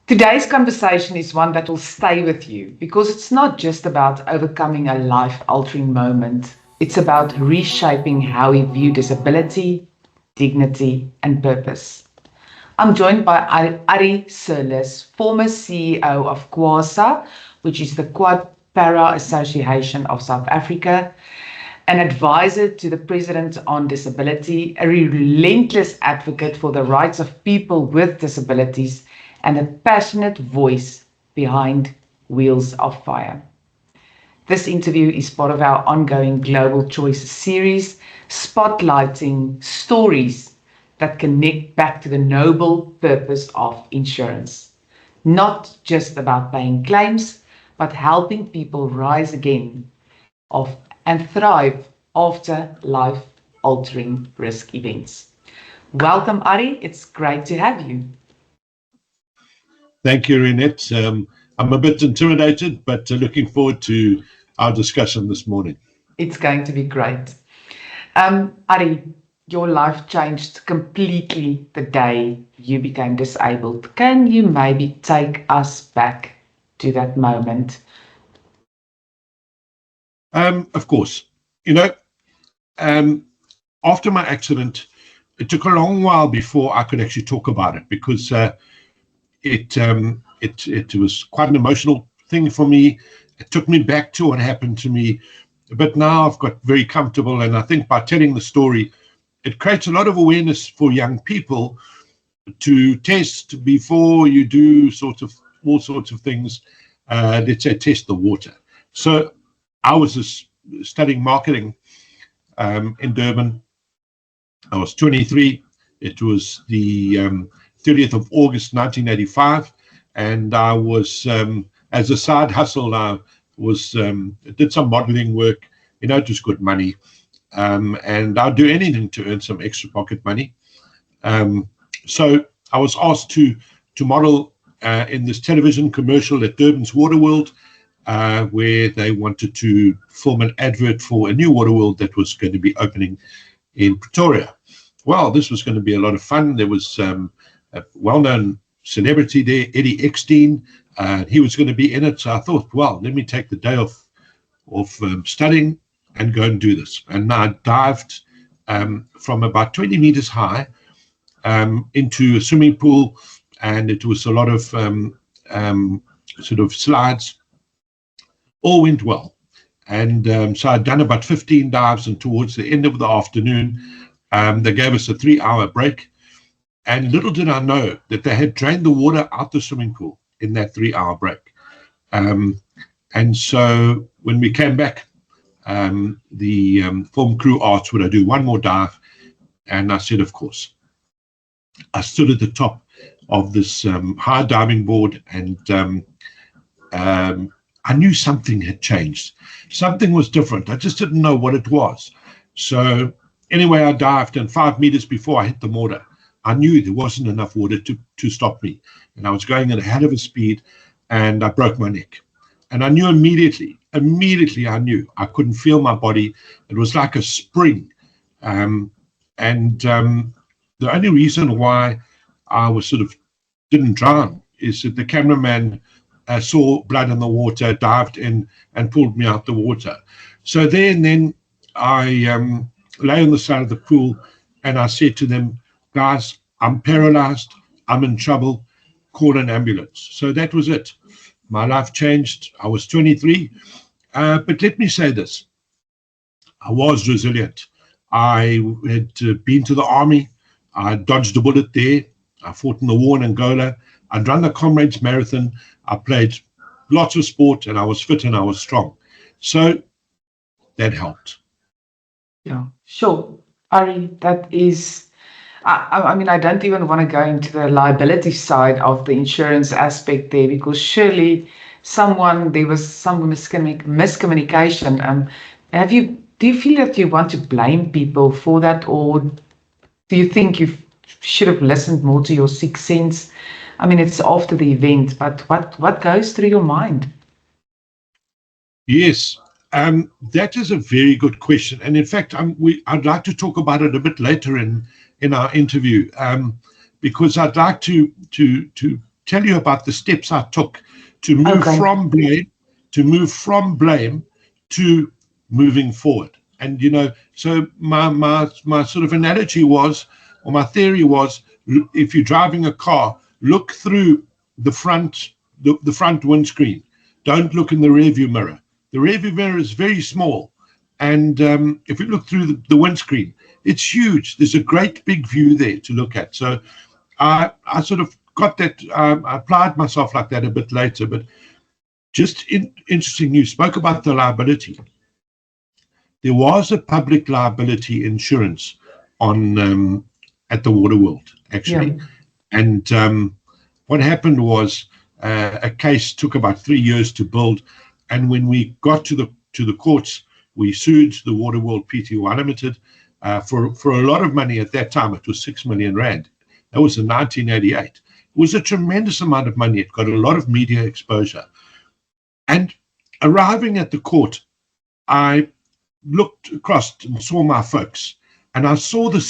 Today's conversation is one that will stay with you because it's not just about overcoming a life-altering moment. It's about reshaping how we view disability, dignity, and purpose. I'm joined by Ari Seirlis, former CEO of QuASA, which is the QuadPara Association of South Africa, an advisor to the President on Disability, a relentless advocate for the rights of people with disabilities, and a passionate voice behind Wheels of Fire. This interview is part of our ongoing Global Choices series, spotlighting stories that connect back to the noble purpose of insurance. Not just about paying claims, but helping people rise again and thrive after life-altering risk events. Welcome, Ari. It's great to have you. Thank you, Renette. I'm a bit intimidated, but looking forward to our discussion this morning. It's going to be great. Ari, your life changed completely the day you became disabled. Can you maybe take us back to that moment? Of course. After my accident, it took a long while before I could actually talk about it because it was quite an emotional thing for me. It took me back to what happened to me. But now I've got very comfortable, and I think by telling the story, it creates a lot of awareness for young people to test before you do all sorts of things. Let's say test the water. So I was studying marketing in Durban. I was 23. It was the 30th of August 1985, and I was as a side hustle. I did some modeling work. Just good money, and I'd do anything to earn some extra pocket money. So I was asked to model in this television commercial at Durban's Waterworld, where they wanted to film an advert for a new Waterworld that was going to be opening in Pretoria. Well, this was going to be a lot of fun. There was a well-known celebrity there, Eddie Eckstein. He was going to be in it. So I thought, well, let me take the day off studying and go and do this. And I dived from about 20 meters high into a swimming pool, and it was a lot of sort of slides. All went well. And so I'd done about 15 dives, and towards the end of the afternoon, they gave us a 3-hour break. And little did I know that they had drained the water out the swimming pool in that 3-hour break. And so when we came back, the film crew asked, would I do one more dive? And I said, of course. I stood at the top of this high diving board, and I knew something had changed. Something was different. I just didn't know what it was. So anyway, I dived, and 5 meters before I hit the water, I knew there wasn't enough water to stop me. And I was going at a hell of a speed, and I broke my neck. And I knew immediately I knew. I couldn't feel my body. It was like a spring. The only reason why I was didn't drown is that the cameraman saw blood in the water, dived in, and pulled me out the water. So then I lay on the side of the pool, and I said to them, guys, I'm paralyzed, I'm in trouble, call an ambulance. So that was it. My life changed. I was 23. But let me say this. I was resilient. I had been to the army. I dodged a bullet there. I fought in the war in Angola. I'd run the Comrades Marathon. I played lots of sport, and I was fit and I was strong. So that helped. Yeah, sure. Ari, that is, I mean, I don't even want to go into the liability side of the insurance aspect there, because surely there was some miscommunication. Do you feel that you want to blame people for that, or do you think you should have listened more to your sixth sense? I mean, it's after the event, but what goes through your mind? Yes, that is a very good question. And in fact, I'd like to talk about it a bit later in our interview. because I'd like to tell you about the steps I took to move from blame to moving forward. And so my sort of analogy was, or my theory was, if you're driving a car, look through the front windscreen. Don't look in the rearview mirror. The rearview mirror is very small, and if you look through the windscreen, it's huge. There's a great big view there to look at. So I sort of got that. I applied myself like that a bit later, but just interesting. You spoke about the liability. There was a public liability insurance on at the Waterworld, actually. Yeah. And what happened was a case took about 3 years to build, and when we got to the courts, we sued the Waterworld Pty Limited for a lot of money. At that time, it was 6 million rand. That was in 1988. It was a tremendous amount of money. It got a lot of media exposure. And arriving at the court, I looked across and saw my folks, and I suddenly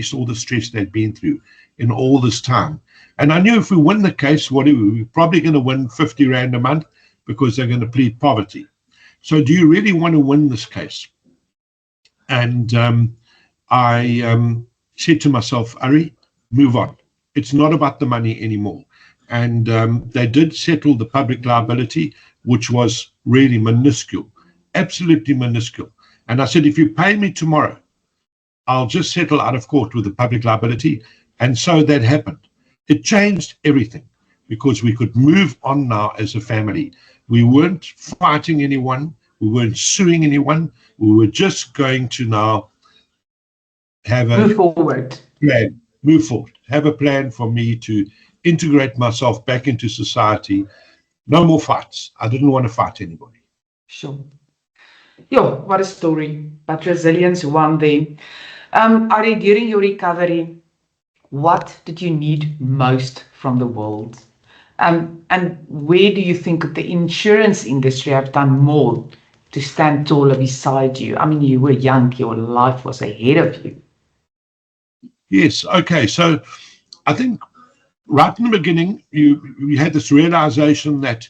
saw the stress they'd been through in all this time. And I knew if we win the case, we're probably going to win 50 rand a month, because they're going to plead poverty. So do you really want to win this case? And I said to myself, Ari, move on. It's not about the money anymore. And they did settle the public liability, which was really minuscule, absolutely minuscule. And I said, if you pay me tomorrow, I'll just settle out of court with the public liability. And so that happened. It changed everything, because we could move on now as a family. We weren't fighting anyone. We weren't suing anyone. We were just going to now have a Move forward. plan, have a plan for me to integrate myself back into society. No more fights. I didn't want to fight anybody. Sure. Yo, what a story. But resilience won there. Ari, during your recovery, what did you need most from the world? And where do you think the insurance industry have done more to stand taller beside you? I mean, you were young, your life was ahead of you. Yes, okay. So I think right in the beginning, you had this realization that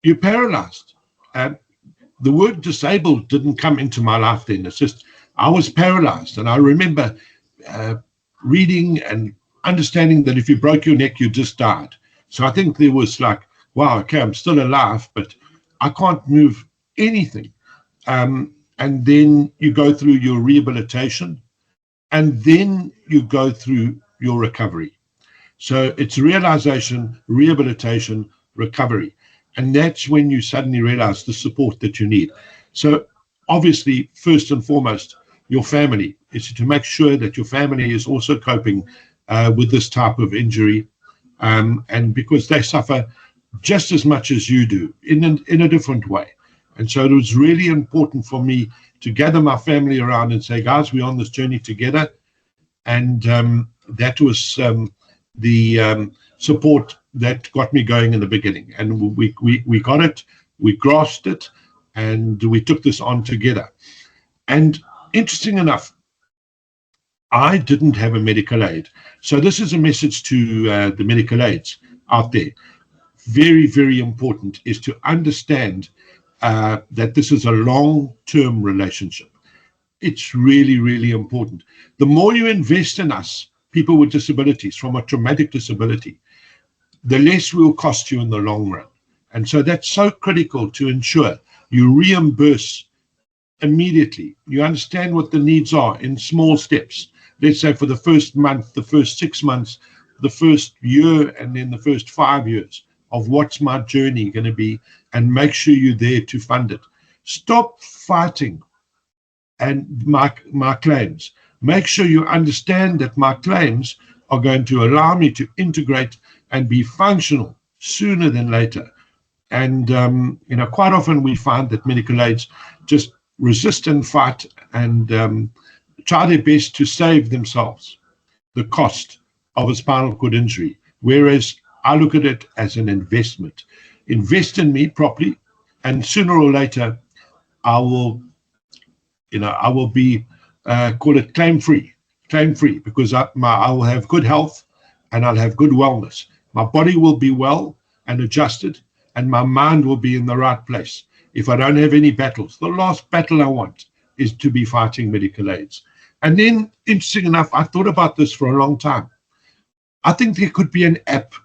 you're paralyzed. The word disabled didn't come into my life then. It's just, I was paralyzed. And I remember reading and understanding that if you broke your neck, you just died. So I think there was like, wow, okay, I'm still alive, but I can't move anything. And then you go through your rehabilitation, and then you go through your recovery. So it's realization, rehabilitation, recovery. And that's when you suddenly realize the support that you need. So obviously, first and foremost, your family is to make sure that your family is also coping with this type of injury. And because they suffer just as much as you do in a different way. And so it was really important for me to gather my family around and say, guys, we're on this journey together. And that was the support that got me going in the beginning. And we got it, we grasped it, and we took this on together. And interesting enough, I didn't have a medical aid. So this is a message to the medical aids out there. Very, very important is to understand that this is a long-term relationship. It's really, really important. The more you invest in us, people with disabilities, from a traumatic disability, the less will cost you in the long run. And so that's so critical to ensure you reimburse immediately. You understand what the needs are in small steps. Let's say for the first month, the first 6 months, the first year, and then the first 5 years of what's my journey going to be, and make sure you're there to fund it. Stop fighting and my claims. Make sure you understand that my claims are going to allow me to integrate and be functional sooner than later. And quite often we find that medical aids just resist and fight and try their best to save themselves the cost of a spinal cord injury, whereas I look at it as an investment. Invest in me properly, and sooner or later I will be call it claim free claim free, because I'll have good health and I'll have good wellness. My body will be well and adjusted, and my mind will be in the right place. If I don't have any battles, the last battle I want is to be fighting medical aids. And then, interesting enough, I thought about this for a long time. I think there could be an app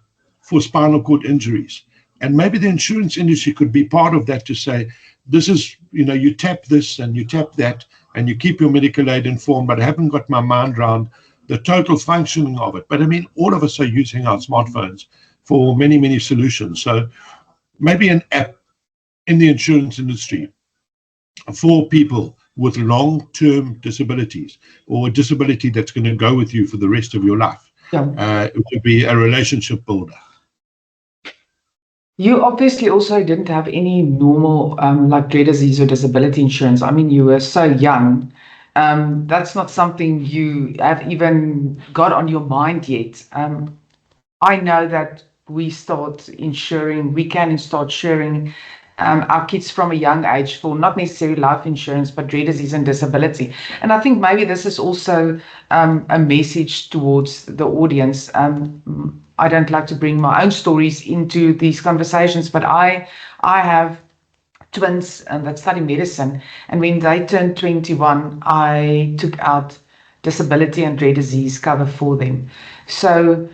for spinal cord injuries. And maybe the insurance industry could be part of that, to say, this is, you tap this and you tap that and you keep your medical aid informed, but I haven't got my mind around the total functioning of it. But I mean, all of us are using our smartphones for many, many solutions. So maybe an app in the insurance industry for people with long-term disabilities, or a disability that's going to go with you for the rest of your life. It would be a relationship builder. You obviously also didn't have any normal like rare disease or disability insurance. I mean, you were so young. That's not something you have even got on your mind yet. I know that we can start sharing our kids from a young age for not necessarily life insurance, but rare disease and disability. And I think maybe this is also a message towards the audience. I don't like to bring my own stories into these conversations, but I have twins that study medicine, and when they turned 21, I took out disability and rare disease cover for them. So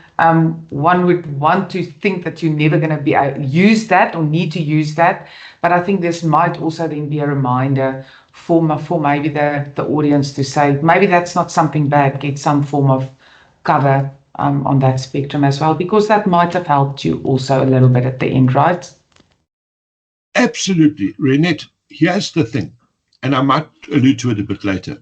one would want to think that you're never going to use that or need to use that, but I think this might also then be a reminder for maybe the audience to say, maybe that's not something bad, get some form of cover on that spectrum as well, because that might have helped you also a little bit at the end, right? Absolutely. Renette, here's the thing, and I might allude to it a bit later.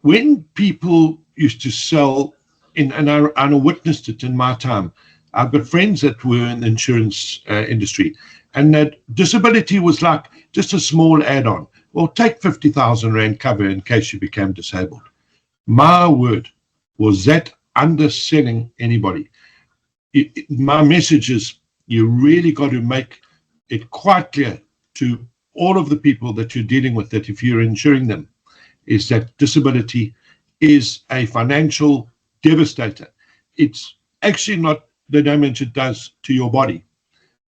When people used to sell, and I witnessed it in my time, I've got friends that were in the insurance industry, and that disability was like just a small add-on. Well, take 50,000 Rand cover in case you became disabled. My word, was that underselling anybody. My message is, you really got to make it quite clear to all of the people that you're dealing with, that if you're insuring them, is that disability is a financial devastator. It's actually not the damage it does to your body.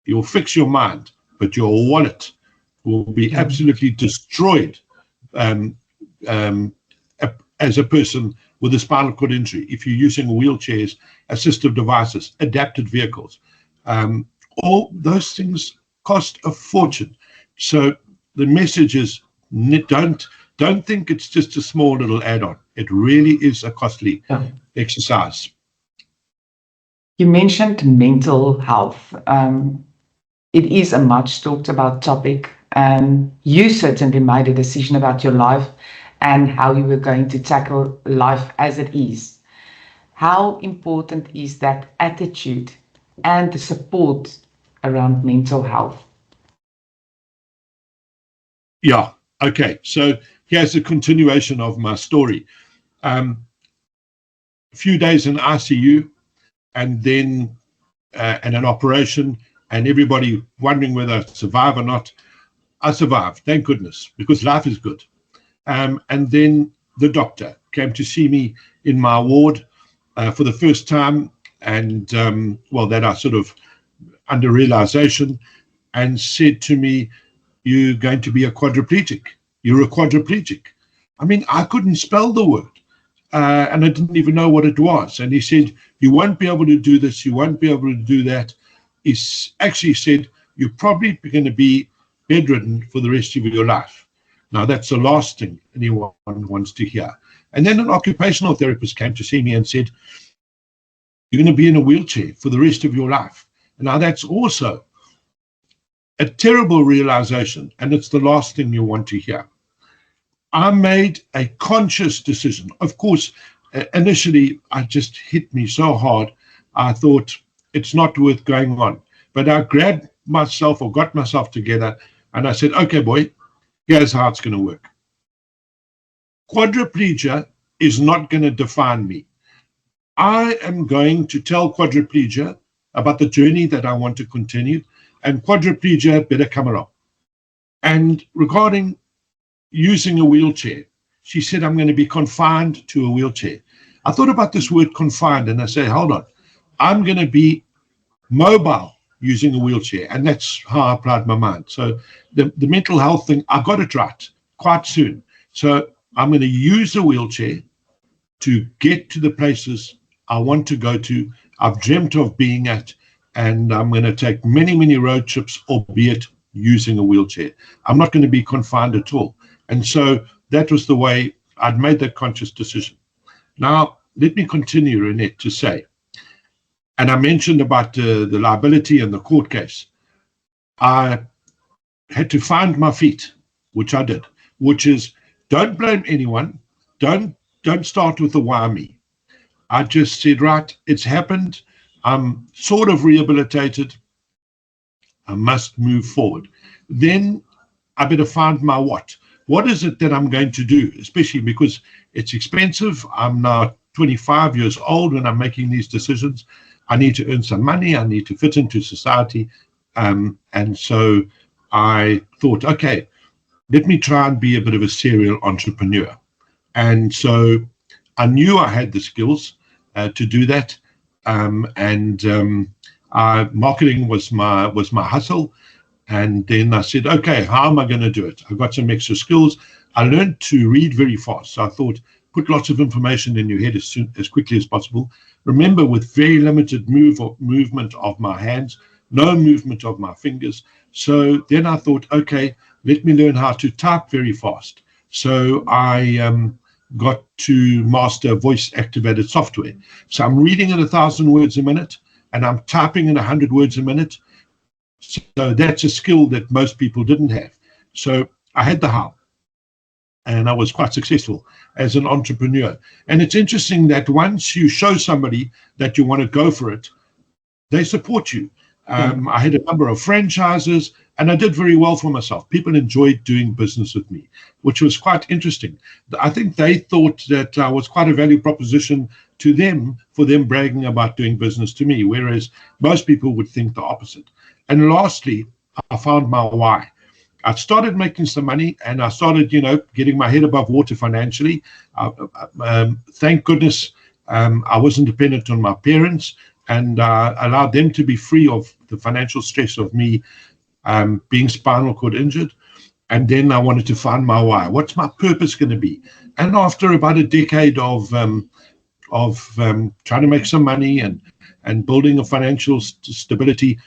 You'll fix your mind, but your wallet will be absolutely destroyed as a person with a spinal cord injury if you're using wheelchairs, assistive devices, adapted vehicles. All those things cost a fortune. So the message is, don't think it's just a small little add-on. It really is a costly exercise. You mentioned mental health. It is a much talked about topic. You certainly made a decision about your life and how you were going to tackle life as it is. How important is that attitude and the support around mental health? Yeah, okay. So here's a continuation of my story. A few days in ICU, and then and an operation, and everybody wondering whether I survive or not. I survived, thank goodness, because life is good. And then the doctor came to see me in my ward for the first time, and that I sort of under realization, and said to me, "You're going to be a quadriplegic. You're a quadriplegic." I mean, I couldn't spell the word, and I didn't even know what it was. And he said, "You won't be able to do this. You won't be able to do that." He actually said, "You're probably going to be bedridden for the rest of your life." Now, that's the last thing anyone wants to hear. And then an occupational therapist came to see me and said, "You're going to be in a wheelchair for the rest of your life." And now that's also a terrible realization, and it's the last thing you want to hear. I made a conscious decision. Of course, initially, it just hit me so hard, I thought it's not worth going on. But I grabbed myself, or got myself together, and I said, "Okay, boy, here's how it's going to work. Quadriplegia is not going to define me. I am going to tell quadriplegia about the journey that I want to continue, and quadriplegia better come along. And regarding using a wheelchair, she said, I'm going to be confined to a wheelchair. I thought about this word confined, and I said, hold on, I'm going to be mobile using a wheelchair. And that's how I applied my mind. So the mental health thing, I got it right quite soon. So I'm going to use a wheelchair to get to the places I want to go to, I've dreamt of being at, and I'm going to take many, many road trips, albeit using a wheelchair. I'm not going to be confined at all. And so that was the way I'd made that conscious decision. Now, let me continue, Renette, to say, and I mentioned about the liability and the court case. I had to find my feet, which I did, which is don't blame anyone. Don't start with the why me. I just said, right, it's happened. I'm sort of rehabilitated. I must move forward. Then I better find my what. What is it that I'm going to do, especially because it's expensive. I'm now 25 years old when I'm making these decisions. I need to earn some money. I need to fit into society. And so I thought, okay, let me try and be a bit of a serial entrepreneur. And so I knew I had the skills to do that. Marketing was my hustle. And then I said, okay, how am I going to do it? I got some extra skills. I learned to read very fast. So I thought, put lots of information in your head as quickly as possible. Remember, with very limited movement of my hands, no movement of my fingers. So then I thought, okay, let me learn how to type very fast. So I got to master voice-activated software. So I'm reading at 1,000 words a minute, and I'm typing at 100 words a minute. So that's a skill that most people didn't have. So I had the how, and I was quite successful as an entrepreneur. And it's interesting that once you show somebody that you want to go for it, they support you. I had a number of franchises, and I did very well for myself. People enjoyed doing business with me, which was quite interesting. I think they thought that I was quite a value proposition to them for them bragging about doing business to me, whereas most people would think the opposite. And lastly, I found my why. I started making some money, and I started, getting my head above water financially. Thank goodness I wasn't dependent on my parents, and allowed them to be free of the financial stress of me being spinal cord injured. And then I wanted to find my why. What's my purpose going to be? And after about a decade of trying to make some money and building a financial stability,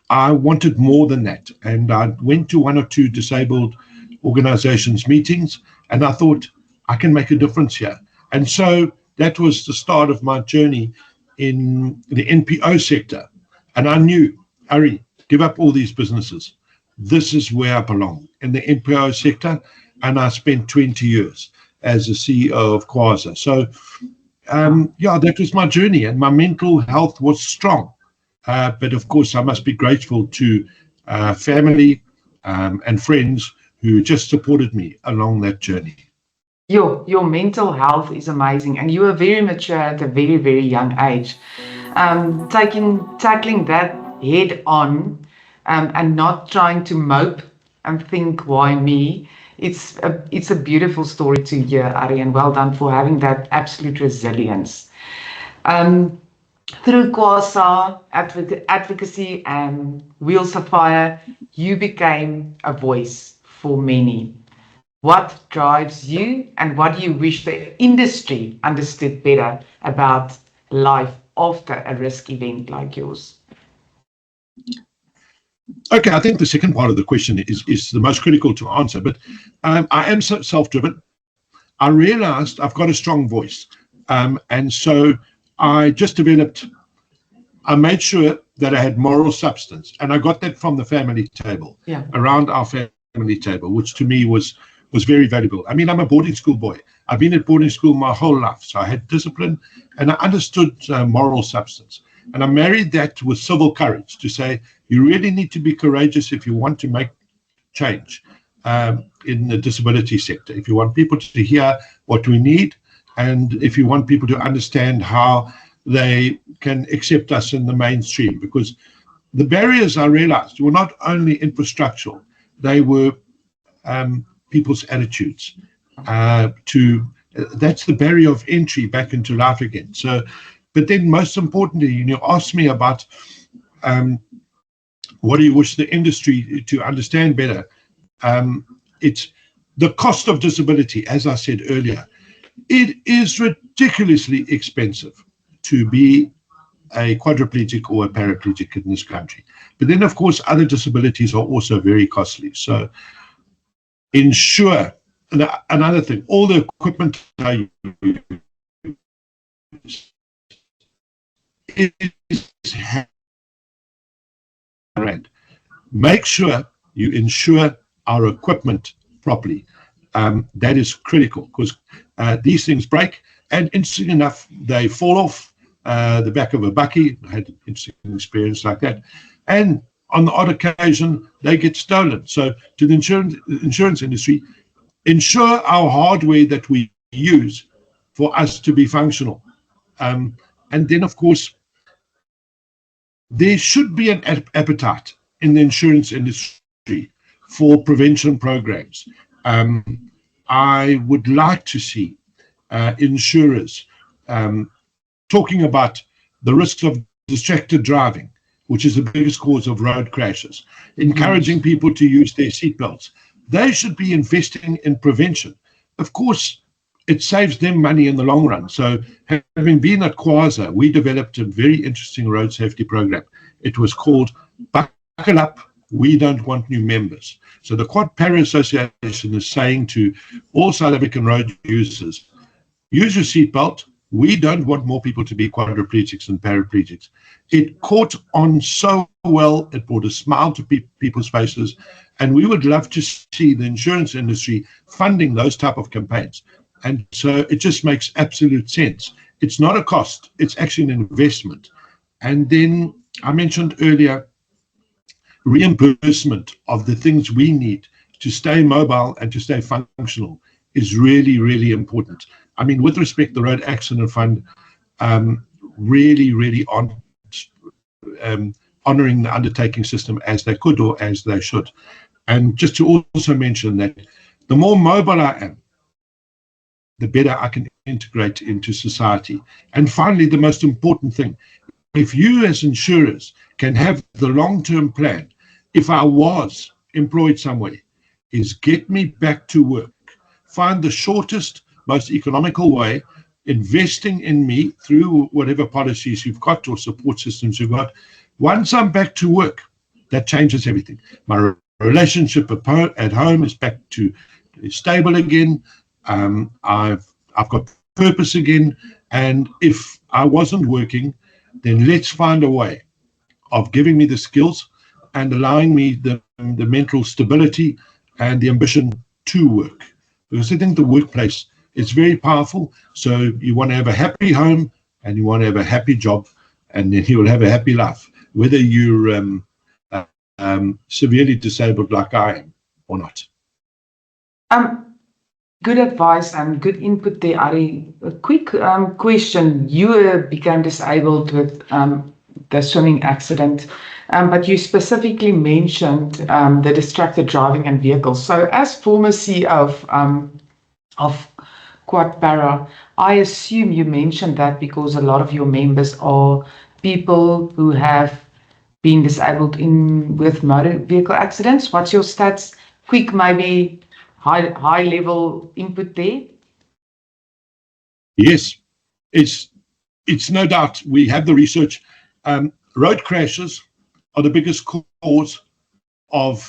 I wanted more than that. And I went to one or two disabled organizations meetings, and I thought, I can make a difference here. And so that was the start of my journey in the NPO sector. And I knew, Ari, give up all these businesses. This is where I belong, in the NPO sector. And I spent 20 years as a CEO of QuASA. So, that was my journey, and my mental health was strong. But of course, I must be grateful to family and friends who just supported me along that journey. Your mental health is amazing, and you were very mature at a very, very young age. Tackling that head on and not trying to mope and think, why me? It's a beautiful story to hear, Ari, and well done for having that absolute resilience. Through QuASA, advocacy, and Wheels of Fire, you became a voice for many. What drives you, and what do you wish the industry understood better about life after a risk event like yours? Okay, I think the second part of the question is the most critical to answer, but I am self-driven. I realized I've got a strong voice, and so I made sure that I had moral substance, and I got that from the family table, around our family table, which to me was very valuable. I mean, I'm a boarding school boy. I've been at boarding school my whole life, so I had discipline, and I understood moral substance. And I married that with civil courage to say, you really need to be courageous if you want to make change in the disability sector, if you want people to hear what we need, and if you want people to understand how they can accept us in the mainstream. Because the barriers, I realized, were not only infrastructural, they were people's attitudes. That's the barrier of entry back into life again. So, but then most importantly, you asked me about what do you wish the industry to understand better? It's the cost of disability, as I said earlier. It is ridiculously expensive to be a quadriplegic or a paraplegic in this country. But then, of course, other disabilities are also very costly. So ensure, another thing, all the equipment I use is hand. Make sure you insure our equipment properly. That is critical because these things break, and interesting enough, they fall off the back of a bucky. I had an interesting experience like that. And on the odd occasion, they get stolen. So to the insurance industry, ensure our hardware that we use for us to be functional. And then, of course, there should be an appetite in the insurance industry for prevention programs. I would like to see insurers talking about the risks of distracted driving, which is the biggest cause of road crashes, encouraging people to use their seatbelts. They should be investing in prevention. Of course, it saves them money in the long run. So having been at QuASA, we developed a very interesting road safety program. It was called Buckle Up, We Don't Want New Members. So the QuadPara Association is saying to all South African road users, use your seatbelt. We don't want more people to be quadriplegics and paraplegics. It caught on so well. It brought a smile to people's faces. And we would love to see the insurance industry funding those type of campaigns. And so it just makes absolute sense. It's not a cost. It's actually an investment. And then I mentioned earlier, reimbursement of the things we need to stay mobile and to stay functional is really, really important. I mean, with respect, the Road Accident Fund really aren't honoring the undertaking system as they could or as they should. And just to also mention that the more mobile I am, the better I can integrate into society. And finally, the most important thing, if you as insurers can have the long-term plan, if I was employed somewhere, is get me back to work, find the shortest, most economical way, investing in me through whatever policies you've got or support systems you've got. Once I'm back to work, that changes everything. My relationship at home is back to stable again. I've got purpose again. And if I wasn't working, then let's find a way of giving me the skills and allowing me the mental stability and the ambition to work. Because I think the workplace is very powerful. So you want to have a happy home and you want to have a happy job, and then you will have a happy life, whether you're severely disabled like I am or not. Good advice and good input there, Ari. A quick question. You became disabled with the swimming accident, but you specifically mentioned the distracted driving and vehicles. So as former CEO of QuadPara, I assume you mentioned that because a lot of your members are people who have been disabled with motor vehicle accidents. What's your stats? Quick, maybe high level input there? Yes, it's no doubt. We have the research. Road crashes are the biggest cause of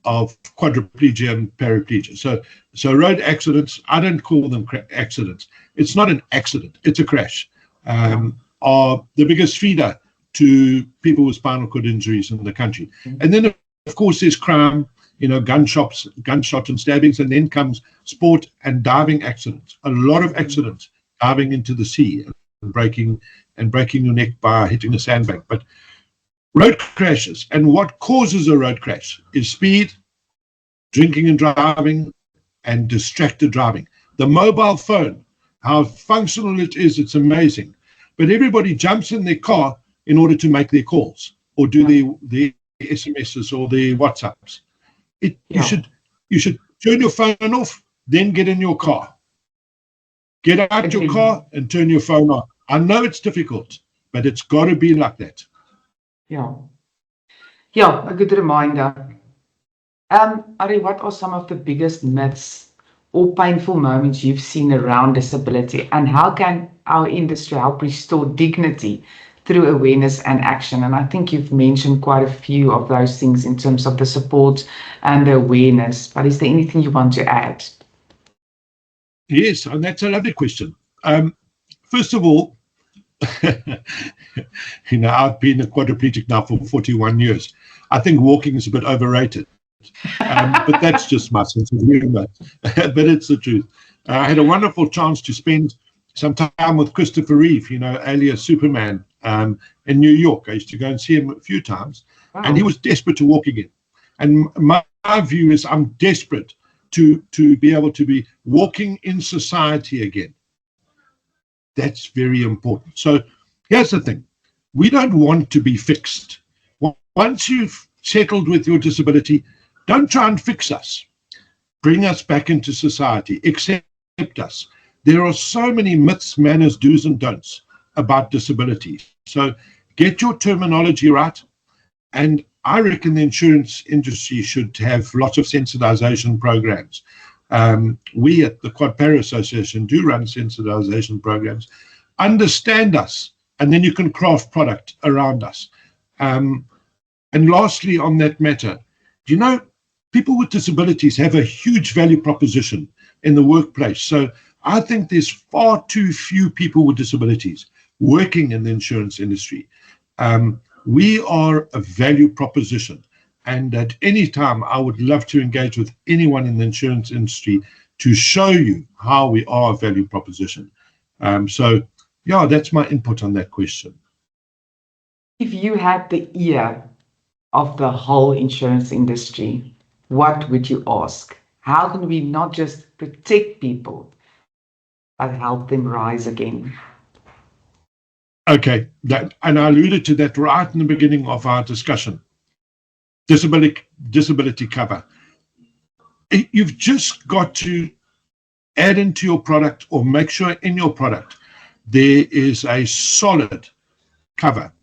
quadriplegia and paraplegia. So road accidents, I don't call them accidents. It's not an accident, it's a crash. Are the biggest feeder to people with spinal cord injuries in the country. And then, of course, there's crime, gunshot and stabbings, and then comes sport and diving accidents. A lot of accidents diving into the sea and breaking your neck by hitting a sandbank. But road crashes, and what causes a road crash is speed, drinking and driving, and distracted driving. The mobile phone, how functional it is, it's amazing. But everybody jumps in their car in order to make their calls or do the SMSs or the WhatsApps. You should turn your phone off, then get in your car. Get out your car and turn your phone on. I know it's difficult, but it's got to be like that. Yeah. Yeah, a good reminder. Ari, what are some of the biggest myths or painful moments you've seen around disability, and how can our industry help restore dignity through awareness and action? And I think you've mentioned quite a few of those things in terms of the support and the awareness, but is there anything you want to add? Yes, and that's a lovely question. First of all, I've been a quadriplegic now for 41 years. I think walking is a bit overrated. But that's just my sense of humor. But it's the truth. I had a wonderful chance to spend some time with Christopher Reeve, alias Superman, in New York. I used to go and see him a few times, and he was desperate to walk again. And my view is I'm desperate to be able to be walking in society again. That's very important. So here's the thing. We don't want to be fixed. Once you've settled with your disability, don't try and fix us. Bring us back into society. Accept us. There are so many myths, manners, do's and don'ts about disability. So get your terminology right. And I reckon the insurance industry should have lots of sensitization programs. We at the QuadPara Association do run sensitization programs. Understand us, and then you can craft product around us. And lastly, on that matter, people with disabilities have a huge value proposition in the workplace. So I think there's far too few people with disabilities working in the insurance industry. We are a value proposition. And at any time, I would love to engage with anyone in the insurance industry to show you how we are a value proposition. So, yeah, that's my input on that question. If you had the ear of the whole insurance industry, what would you ask? How can we not just protect people, but help them rise again? Okay, and I alluded to that right in the beginning of our discussion. Disability cover. You've just got to add into your product, or make sure in your product there is a solid cover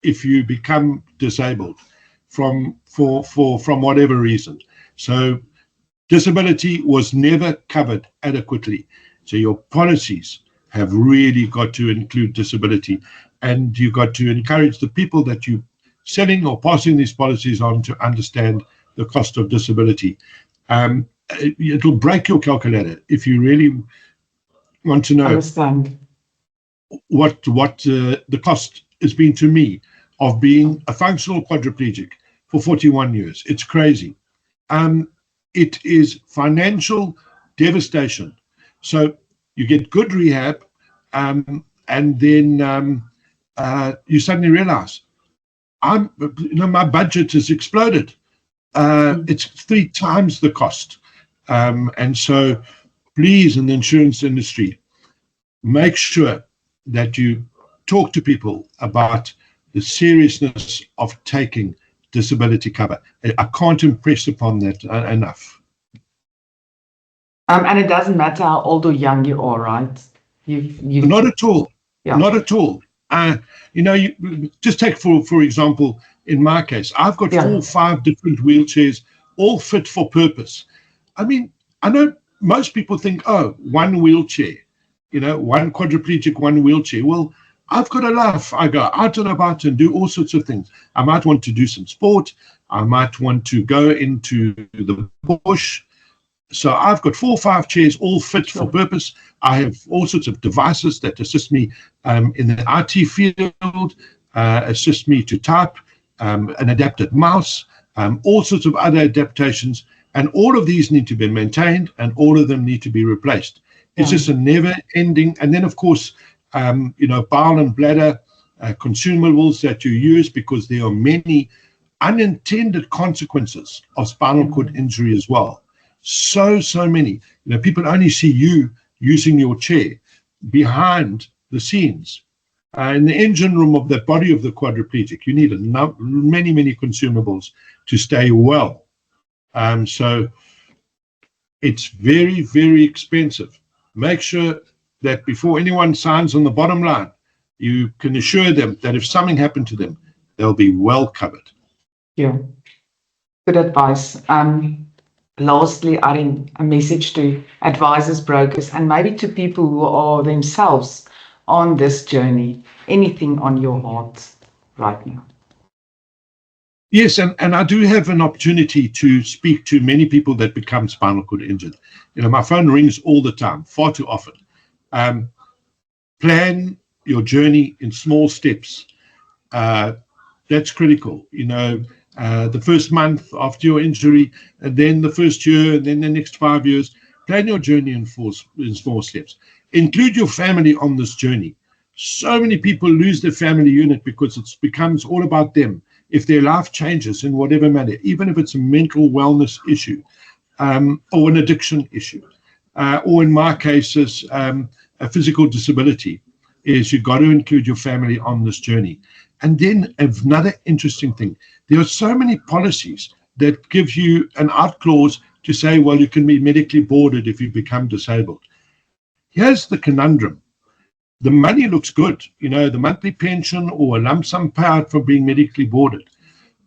if you become disabled from whatever reason. So disability was never covered adequately. So your policies have really got to include disability, and you've got to encourage the people that you selling or passing these policies on to understand the cost of disability. It'll break your calculator if you really want to know what the cost has been to me of being a functional quadriplegic for 41 years. It's crazy. It is financial devastation. So you get good rehab, and then you suddenly realize, my budget has exploded. It's 3 times the cost. And so please, in the insurance industry, make sure that you talk to people about the seriousness of taking disability cover. I can't impress upon that enough. And it doesn't matter how old or young you are, right? You've Not at all. Yeah. Not at all. You just take for example, in my case, I've got 4 or 5 different wheelchairs, all fit for purpose. I mean, I know most people think, oh, one wheelchair, one quadriplegic, one wheelchair. Well, I've got a life. I go out and about and do all sorts of things. I might want to do some sport. I might want to go into the bush. So I've got 4 or 5 chairs, all fit for purpose. I have all sorts of devices that assist me in the IT field, assist me to type, an adapted mouse, all sorts of other adaptations. And all of these need to be maintained, and all of them need to be replaced. It's just a never ending. And then, of course, bowel and bladder consumables that you use, because there are many unintended consequences of spinal cord injury as well. So many. People only see you using your chair. Behind the scenes, in the engine room of the body of the quadriplegic, you need many consumables to stay well. So It's very, very expensive. Make sure that before anyone signs on the bottom line, you can assure them that if something happened to them, they'll be well covered. Yeah, good advice. Lastly, Ari, a message to advisors, brokers, and maybe to people who are themselves on this journey. Anything on your heart right now? Yes, and I do have an opportunity to speak to many people that become spinal cord injured. My phone rings all the time, far too often. Plan your journey in small steps. That's critical. The first month after your injury, and then the first year, and then the next 5 years. Plan your journey in small steps. Include your family on this journey. So many people lose their family unit because it becomes all about them. If their life changes in whatever manner, even if it's a mental wellness issue, or an addiction issue, or in my cases, a physical disability, is you've got to include your family on this journey. And then another interesting thing, there are so many policies that give you an out clause to say, well, you can be medically boarded if you become disabled. Here's the conundrum. The money looks good, the monthly pension or a lump sum payout for being medically boarded.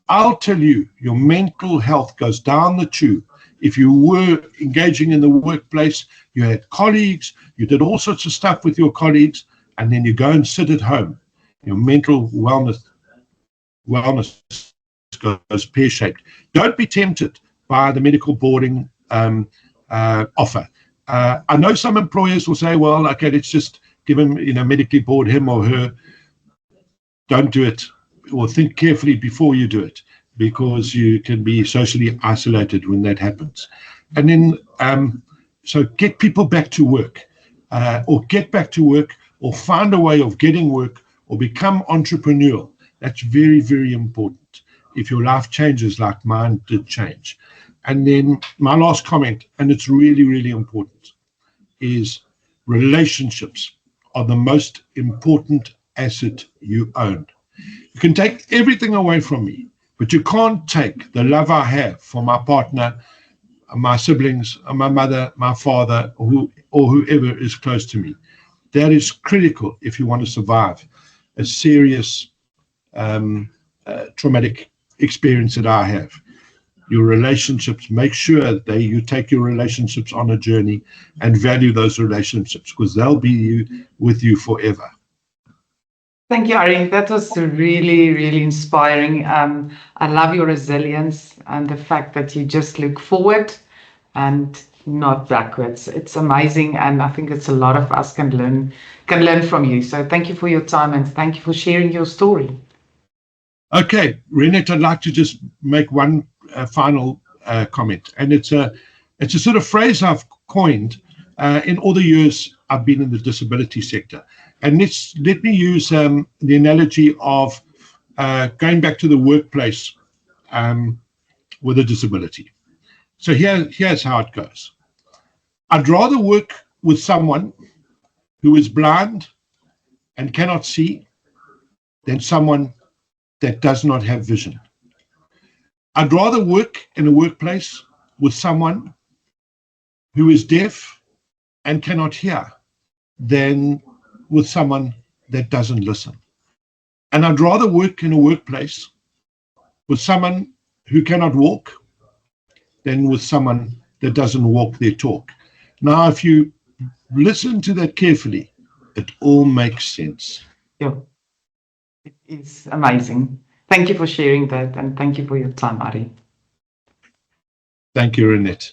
I'll tell you, your mental health goes down the tube. If you were engaging in the workplace, you had colleagues, you did all sorts of stuff with your colleagues, and then you go and sit at home. Your mental wellness goes pear-shaped. Don't be tempted by the medical boarding offer. I know some employers will say, well, okay, let's just give him, medically board him or her. Don't do it, or think carefully before you do it, because you can be socially isolated when that happens. And then, so get people back to work, or find a way of getting work, or become entrepreneurial. That's very, very important if your life changes like mine did change. And then my last comment, and it's really, really important, is relationships are the most important asset you own. You can take everything away from me, but you can't take the love I have for my partner, my siblings, my mother, my father, or whoever is close to me. That is critical if you want to survive a serious traumatic experience that I have. Your relationships, make sure that you take your relationships on a journey and value those relationships, because they'll be with you forever. Thank you, Ari. That was really, really inspiring. I love your resilience and the fact that you just look forward and not backwards. It's amazing, and I think it's a lot of us can learn from you. So thank you for your time, and thank you for sharing your story. Okay, Renette, I'd like to just make one final comment, and it's a sort of phrase I've coined in all the years I've been in the disability sector. And let me use the analogy of going back to the workplace with a disability. So here's how it goes. I'd rather work with someone who is blind and cannot see than someone that does not have vision. I'd rather work in a workplace with someone who is deaf and cannot hear than with someone that doesn't listen. And I'd rather work in a workplace with someone who cannot walk than with someone that doesn't walk their talk. Now, if you listen to that carefully, it all makes sense. Yeah, it is amazing. Thank you for sharing that, and thank you for your time, Ari. Thank you, Renette.